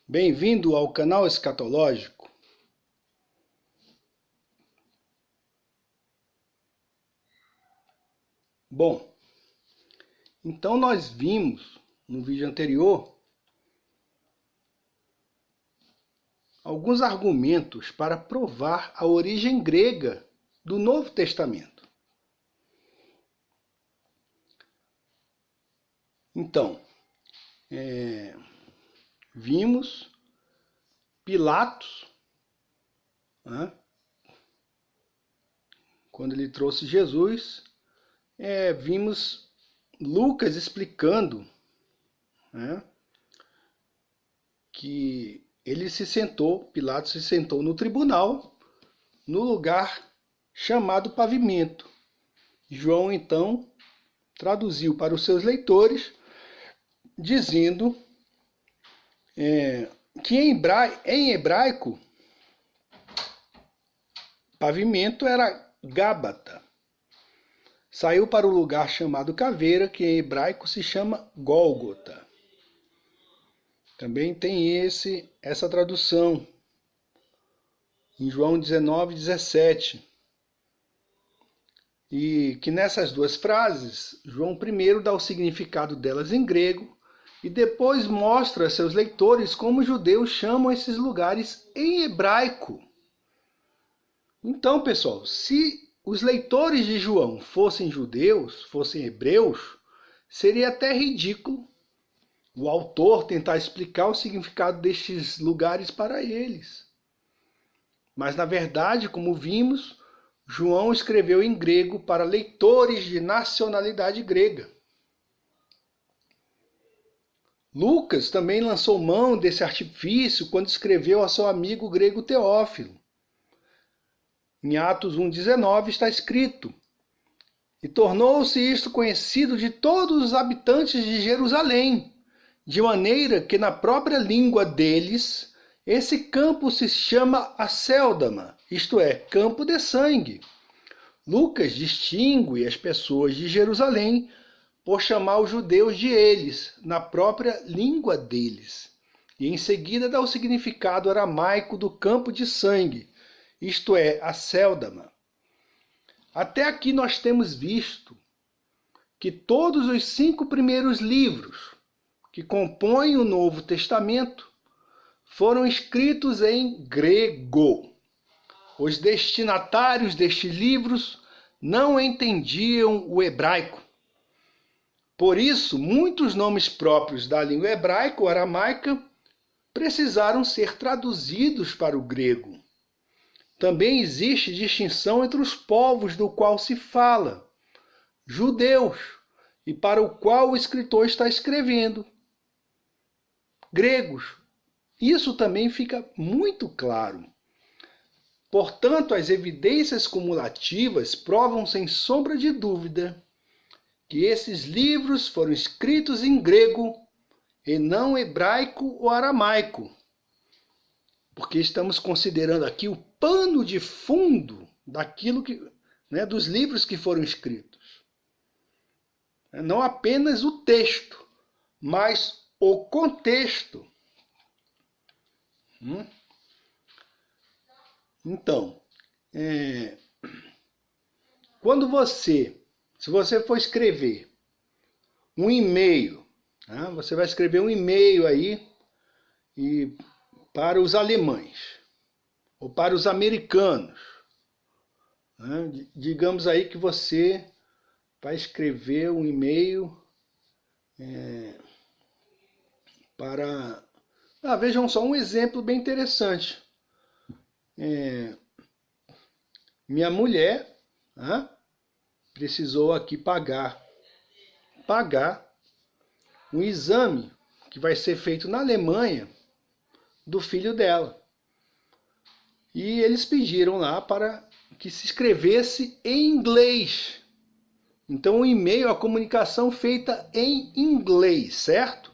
Bem-vindo ao canal escatológico. Bom, então nós vimos no vídeo anterior alguns argumentos para provar a origem grega do Novo Testamento. Então, vimos Pilatos, né, quando ele trouxe Jesus, vimos Lucas explicando, né, que Pilatos se sentou no tribunal, no lugar chamado pavimento. João, então, traduziu para os seus leitores, dizendo que em hebraico, pavimento era Gábata. Saiu para o lugar chamado Caveira, que em hebraico se chama Gólgota. Também tem essa tradução em João 19:17. E que nessas duas frases, João primeiro dá o significado delas em grego e depois mostra a seus leitores como os judeus chamam esses lugares em hebraico. Então, pessoal, se os leitores de João fossem judeus, fossem hebreus, seria até ridículo o autor tentar explicar o significado destes lugares para eles. Mas, na verdade, como vimos, João escreveu em grego para leitores de nacionalidade grega. Lucas também lançou mão desse artifício quando escreveu a seu amigo grego Teófilo. Em Atos 1:19 está escrito: "E tornou-se isto conhecido de todos os habitantes de Jerusalém, de maneira que na própria língua deles, esse campo se chama Acéldama, isto é, campo de sangue." Lucas distingue as pessoas de Jerusalém por chamar os judeus de eles, na própria língua deles. E em seguida dá o significado aramaico do campo de sangue, isto é, Acéldama. Até aqui nós temos visto que todos os 5 primeiros livros que compõem o Novo Testamento foram escritos em grego. Os destinatários destes livros não entendiam o hebraico. Por isso, muitos nomes próprios da língua hebraica ou aramaica precisaram ser traduzidos para o grego. Também existe distinção entre os povos do qual se fala, judeus, e para o qual o escritor está escrevendo, gregos. Isso também fica muito claro. Portanto, as evidências cumulativas provam sem sombra de dúvida que esses livros foram escritos em grego e não hebraico ou aramaico, porque estamos considerando aqui o pano de fundo daquilo dos livros que foram escritos. Não apenas o texto, mas o contexto. Então, se você for escrever um e-mail, né, você vai escrever um e-mail aí para os alemães ou para os americanos, né? Digamos aí que você vai escrever um e-mail para... vejam só um exemplo bem interessante. Minha mulher precisou aqui pagar um exame que vai ser feito na Alemanha do filho dela. E eles pediram lá para que se escrevesse em inglês. Então o e-mail, a comunicação feita em inglês, certo?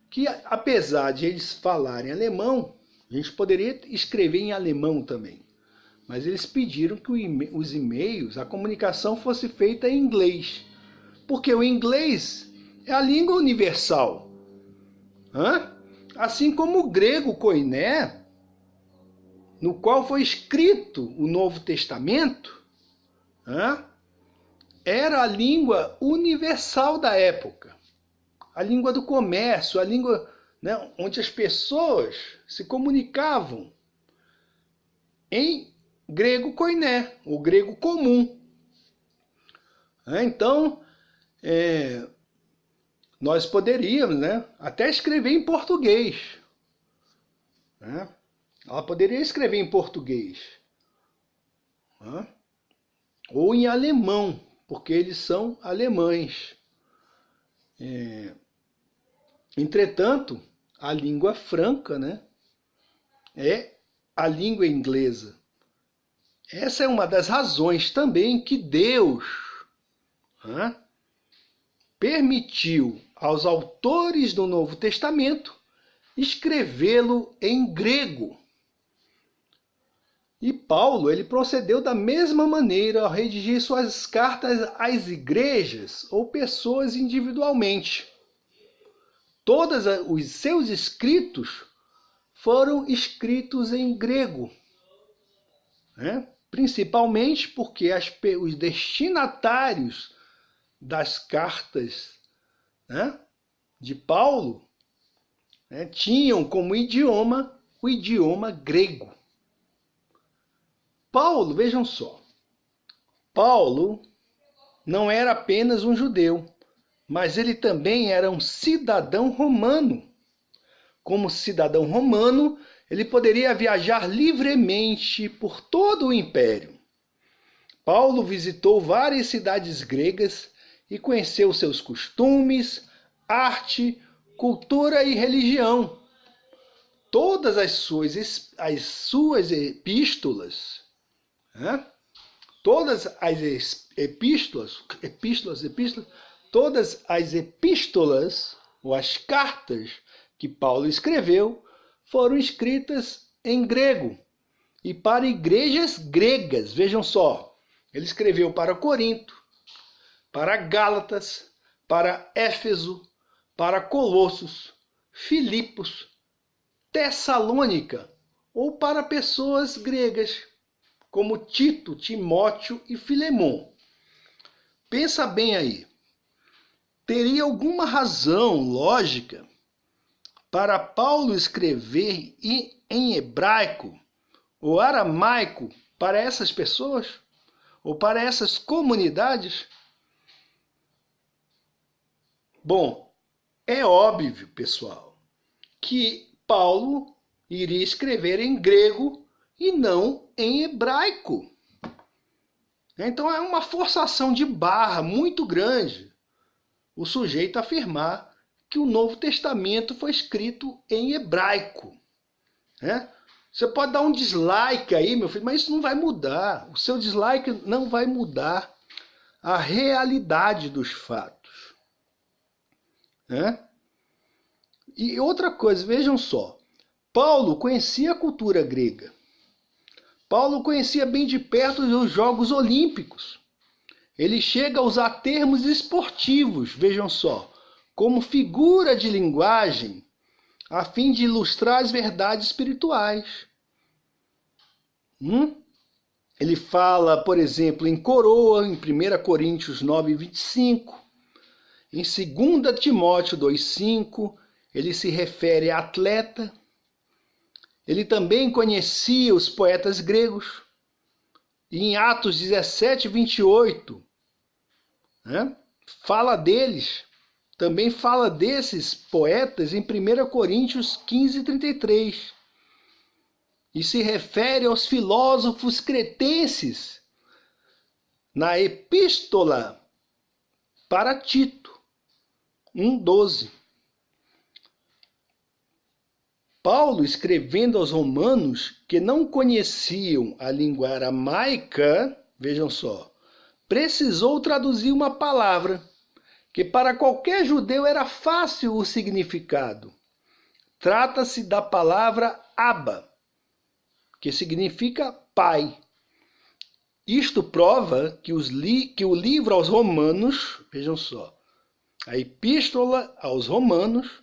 Que apesar de eles falarem alemão, a gente poderia escrever em alemão também. Mas eles pediram que os e-mails, a comunicação fosse feita em inglês. Porque o inglês é a língua universal. Assim como o grego koiné, no qual foi escrito o Novo Testamento, era a língua universal da época, a língua do comércio, a língua, né, onde as pessoas se comunicavam em grego koiné, o grego comum. Então, nós poderíamos, né, até escrever em português. Ela poderia escrever em português. Ou em alemão, porque eles são alemães. Entretanto, a língua franca, né, é a língua inglesa. Essa é uma das razões também que Deus permitiu aos autores do Novo Testamento escrevê-lo em grego. E Paulo, ele procedeu da mesma maneira ao redigir suas cartas às igrejas ou pessoas individualmente. Todos os seus escritos foram escritos em grego, principalmente porque os destinatários das cartas de Paulo tinham como idioma o idioma grego. Paulo, vejam só, Paulo não era apenas um judeu, mas ele também era um cidadão romano. Como cidadão romano, ele poderia viajar livremente por todo o império. Paulo visitou várias cidades gregas e conheceu seus costumes, arte, cultura e religião. Todas as suas epístolas, todas as epístolas ou as cartas que Paulo escreveu foram escritas em grego e para igrejas gregas. Vejam só, ele escreveu para Corinto, para Gálatas, para Éfeso, para Colossos, Filipos, Tessalônica, ou para pessoas gregas, como Tito, Timóteo e Filemon. Pensa bem aí. Teria alguma razão lógica para Paulo escrever em hebraico ou aramaico para essas pessoas? Ou para essas comunidades? Bom, é óbvio, pessoal, que Paulo iria escrever em grego e não em hebraico. Então é uma forçação de barra muito grande o sujeito afirmar que o Novo Testamento foi escrito em hebraico. Você pode dar um dislike aí, meu filho, mas isso não vai mudar. O seu dislike não vai mudar a realidade dos fatos. E outra coisa, vejam só. Paulo conhecia a cultura grega. Paulo conhecia bem de perto os Jogos Olímpicos. Ele chega a usar termos esportivos, vejam só, como figura de linguagem, a fim de ilustrar as verdades espirituais. Ele fala, por exemplo, em coroa, em 1 Coríntios 9:25, em 2 Timóteo 2:5, ele se refere a atleta. Ele também conhecia os poetas gregos. E em Atos 17:28, fala deles. Também fala desses poetas em 1 Coríntios 15:33. E se refere aos filósofos cretenses na Epístola para Tito 1:12. Paulo, escrevendo aos romanos que não conheciam a língua aramaica, vejam só, precisou traduzir uma palavra que para qualquer judeu era fácil o significado. Trata-se da palavra Abba, que significa pai. Isto prova que o livro aos Romanos, vejam só, a Epístola aos Romanos,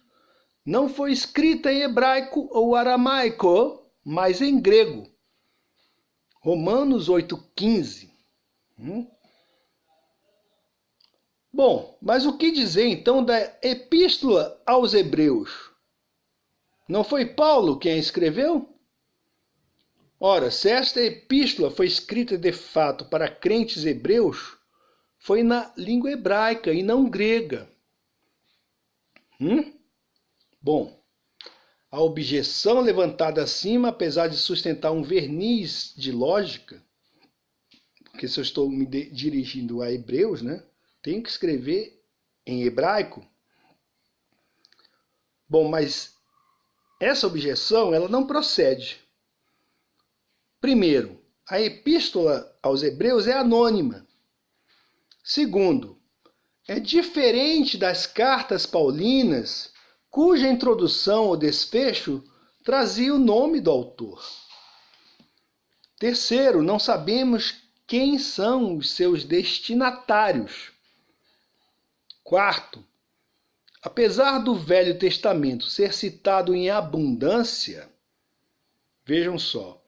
não foi escrita em hebraico ou aramaico, mas em grego. Romanos 8,15. Bom, mas o que dizer então da Epístola aos Hebreus? Não foi Paulo quem a escreveu? Ora, se esta epístola foi escrita de fato para crentes hebreus, foi na língua hebraica e não grega. Bom, a objeção levantada acima, apesar de sustentar um verniz de lógica, porque se eu estou me dirigindo a hebreus, né, tenho que escrever em hebraico. Bom, mas essa objeção ela não procede. Primeiro, a epístola aos Hebreus é anônima. Segundo, é diferente das cartas paulinas, cuja introdução ou desfecho trazia o nome do autor. Terceiro, não sabemos quem são os seus destinatários. Quarto, apesar do Velho Testamento ser citado em abundância, vejam só,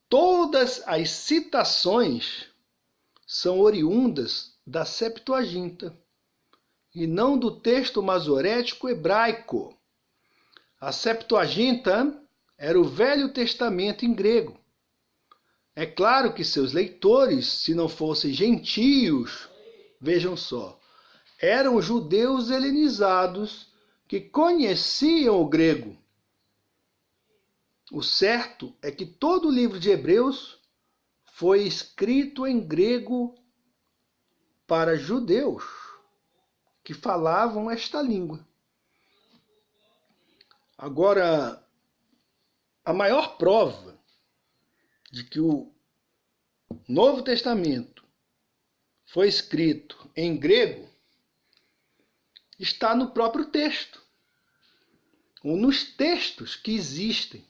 todas as citações são oriundas da Septuaginta e não do texto masorético hebraico. A Septuaginta era o Velho Testamento em grego. É claro que seus leitores, se não fossem gentios, vejam só, eram judeus helenizados que conheciam o grego. O certo é que todo o livro de Hebreus foi escrito em grego para judeus que falavam esta língua. Agora, a maior prova de que o Novo Testamento foi escrito em grego está no próprio texto, ou nos textos que existem.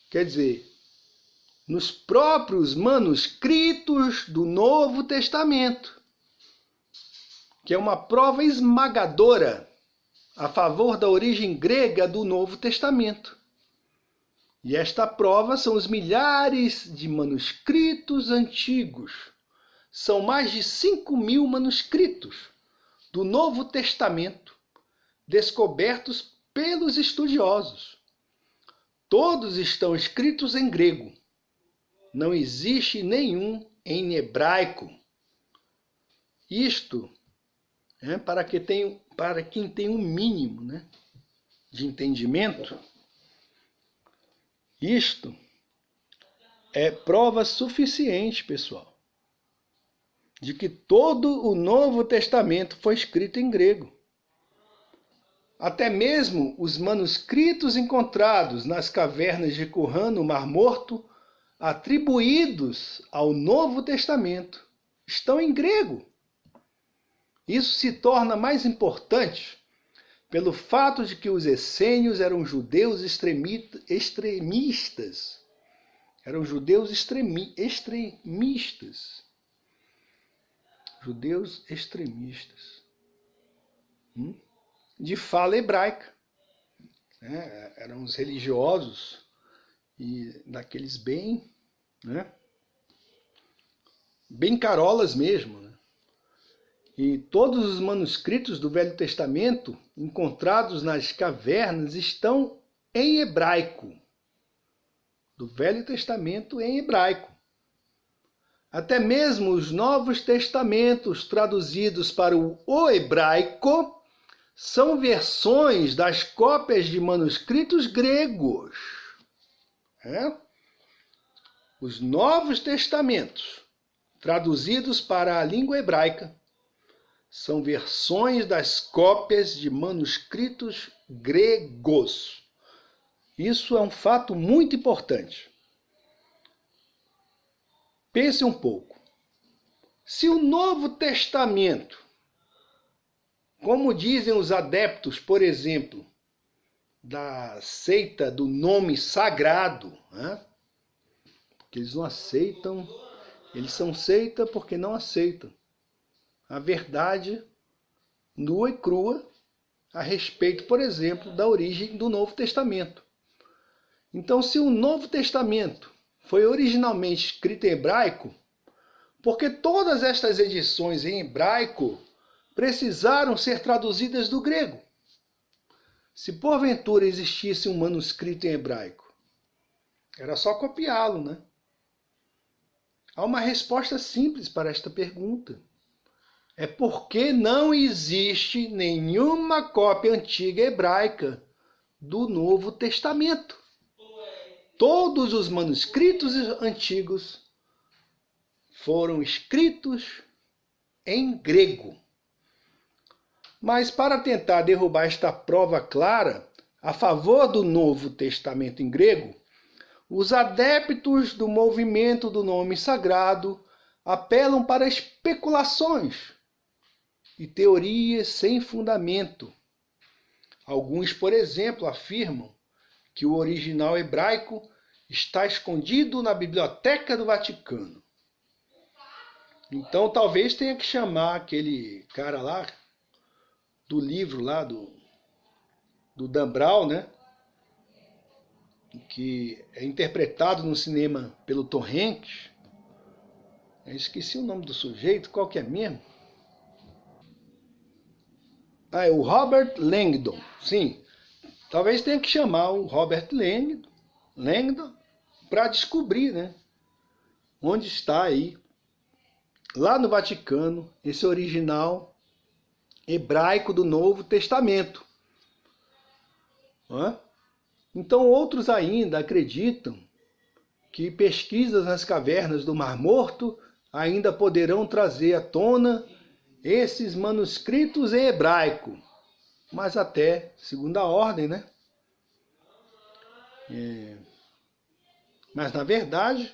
Quer dizer, nos próprios manuscritos do Novo Testamento, que é uma prova esmagadora a favor da origem grega do Novo Testamento. E esta prova são os milhares de manuscritos antigos. São mais de 5.000 manuscritos do Novo Testamento descobertos pelos estudiosos. Todos estão escritos em grego. Não existe nenhum em hebraico. Isto é para quem tem um mínimo, né, de entendimento. Isto é prova suficiente, pessoal, de que todo o Novo Testamento foi escrito em grego. Até mesmo os manuscritos encontrados nas cavernas de Qumran, no Mar Morto, atribuídos ao Novo Testamento, estão em grego. Isso se torna mais importante pelo fato de que os essênios eram judeus extremistas. Eram judeus extremistas. Judeus extremistas. De fala hebraica. Eram os religiosos e daqueles bem, né, bem carolas mesmo, né? E todos os manuscritos do Velho Testamento encontrados nas cavernas estão em hebraico. Do Velho Testamento em hebraico. Até mesmo os Novos Testamentos traduzidos para o hebraico são versões das cópias de manuscritos gregos. Os Novos Testamentos traduzidos para a língua hebraica são versões das cópias de manuscritos gregos. Isso é um fato muito importante. Pense um pouco. Se o Novo Testamento, como dizem os adeptos, por exemplo, da seita do nome sagrado, porque eles não aceitam, eles são seita porque não aceitam a verdade nua e crua a respeito, por exemplo, da origem do Novo Testamento. Então, se o Novo Testamento foi originalmente escrito em hebraico, por que todas estas edições em hebraico precisaram ser traduzidas do grego? Se porventura existisse um manuscrito em hebraico, era só copiá-lo, né? Há uma resposta simples para esta pergunta. É porque não existe nenhuma cópia antiga hebraica do Novo Testamento. Todos os manuscritos antigos foram escritos em grego. Mas para tentar derrubar esta prova clara a favor do Novo Testamento em grego, os adeptos do movimento do nome sagrado apelam para especulações e teorias sem fundamento. Alguns, por exemplo, afirmam que o original hebraico está escondido na Biblioteca do Vaticano. Então talvez tenha que chamar aquele cara lá, do livro lá, do Dan Brown, né? Que é interpretado no cinema pelo Tom Hanks. Eu esqueci o nome do sujeito, qual que é mesmo? Ah, é o Robert Langdon, sim. Talvez tenha que chamar o Robert Langdon para descobrir, né? Onde está aí, lá no Vaticano, esse original hebraico do Novo Testamento. Então outros ainda acreditam que pesquisas nas cavernas do Mar Morto ainda poderão trazer à tona esses manuscritos em hebraico, mas até segunda ordem, né? Mas na verdade,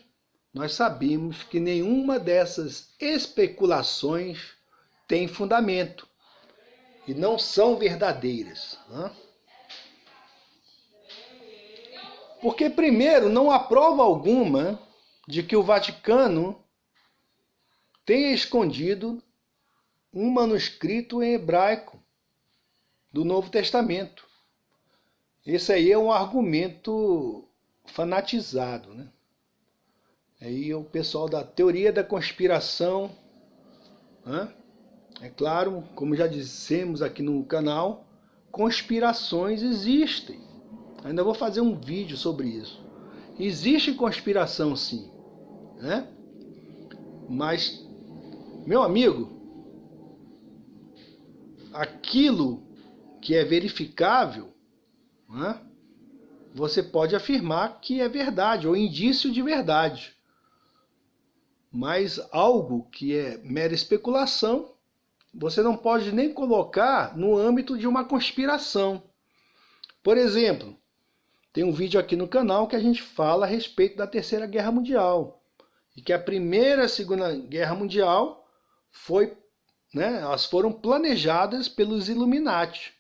nós sabemos que nenhuma dessas especulações tem fundamento e não são verdadeiras. Porque, primeiro, não há prova alguma de que o Vaticano tenha escondido um manuscrito em hebraico do Novo Testamento. Esse aí é um argumento fanatizado, né? Aí o pessoal da teoria da conspiração, é claro, como já dissemos aqui no canal, conspirações existem. Ainda vou fazer um vídeo sobre isso. Existe conspiração, sim, né? Mas, meu amigo, aquilo que é verificável, né, você pode afirmar que é verdade, ou indício de verdade. Mas algo que é mera especulação, você não pode nem colocar no âmbito de uma conspiração. Por exemplo, tem um vídeo aqui no canal que a gente fala a respeito da Terceira Guerra Mundial. E que a Primeira e a Segunda Guerra Mundial elas foram planejadas pelos Illuminati.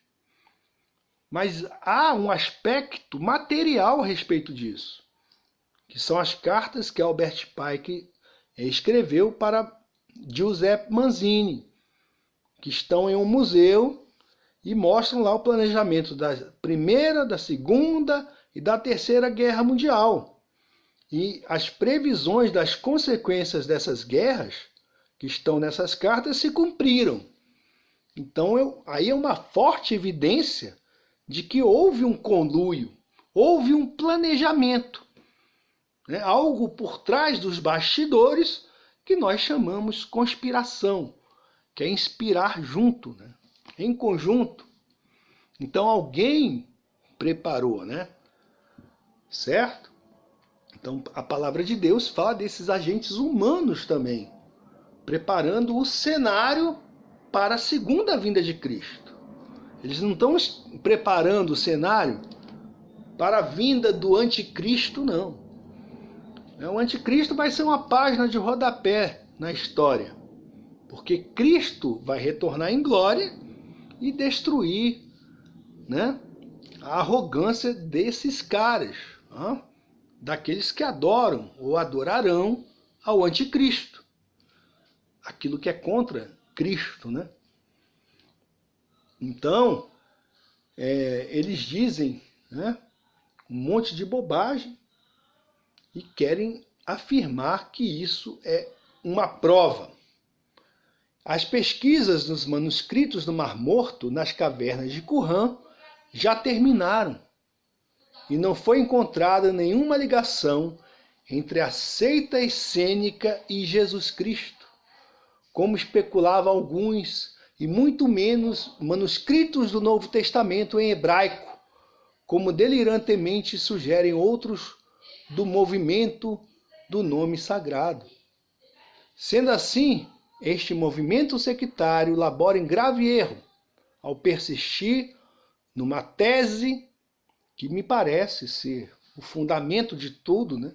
Mas há um aspecto material a respeito disso, que são as cartas que Albert Pike escreveu para Giuseppe Mazzini, que estão em um museu e mostram lá o planejamento da Primeira, da Segunda e da Terceira Guerra Mundial. E as previsões das consequências dessas guerras, que estão nessas cartas, se cumpriram. Então aí é uma forte evidência de que houve um conluio, houve um planejamento, né? Algo por trás dos bastidores que nós chamamos conspiração, que é inspirar junto, né? Em conjunto. Então alguém preparou, né? Certo? Então a palavra de Deus fala desses agentes humanos também, preparando o cenário para a segunda vinda de Cristo. Eles não estão preparando o cenário para a vinda do anticristo, não. O anticristo vai ser uma página de rodapé na história, porque Cristo vai retornar em glória e destruir, né, a arrogância desses caras, daqueles que adoram ou adorarão ao anticristo, aquilo que é contra Cristo, né? Então, eles dizem, né, um monte de bobagem e querem afirmar que isso é uma prova. As pesquisas dos manuscritos do Mar Morto nas cavernas de Qumran já terminaram e não foi encontrada nenhuma ligação entre a seita essênica e Jesus Cristo, como especulavam alguns, e muito menos manuscritos do Novo Testamento em hebraico, como delirantemente sugerem outros do movimento do nome sagrado. Sendo assim, este movimento sectário labora em grave erro ao persistir numa tese que me parece ser o fundamento de tudo, né?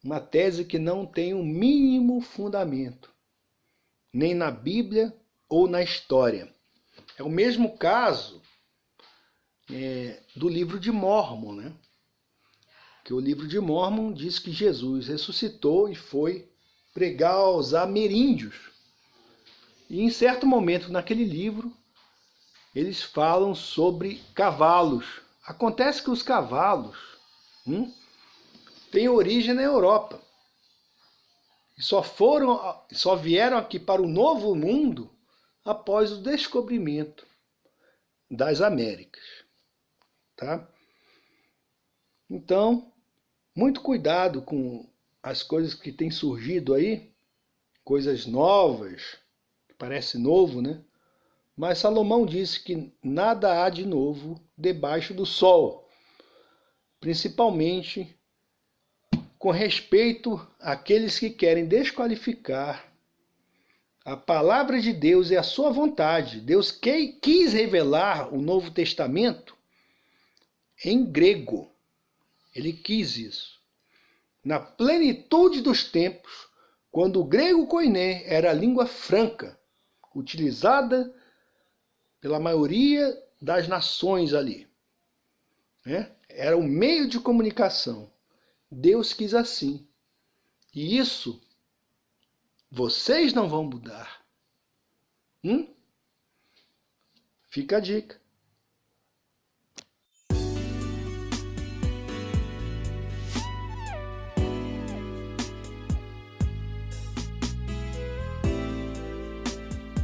Uma tese que não tem o mínimo fundamento, nem na Bíblia ou na história. É o mesmo caso do livro de Mórmon, né? Que o livro de Mórmon diz que Jesus ressuscitou e foi pregar aos ameríndios. E em certo momento naquele livro, eles falam sobre cavalos. Acontece que os cavalos têm origem na Europa. E só vieram aqui para o Novo Mundo após o descobrimento das Américas. Tá? Então, muito cuidado com as coisas que têm surgido aí, coisas novas, parece novo, né? Mas Salomão disse que nada há de novo debaixo do sol, principalmente com respeito àqueles que querem desqualificar a palavra de Deus e a sua vontade. Deus quis revelar o Novo Testamento em grego. Ele quis isso. Na plenitude dos tempos, quando o grego koiné era a língua franca, utilizada pela maioria das nações ali, né? Era um meio de comunicação. Deus quis assim. E isso vocês não vão mudar. Fica a dica.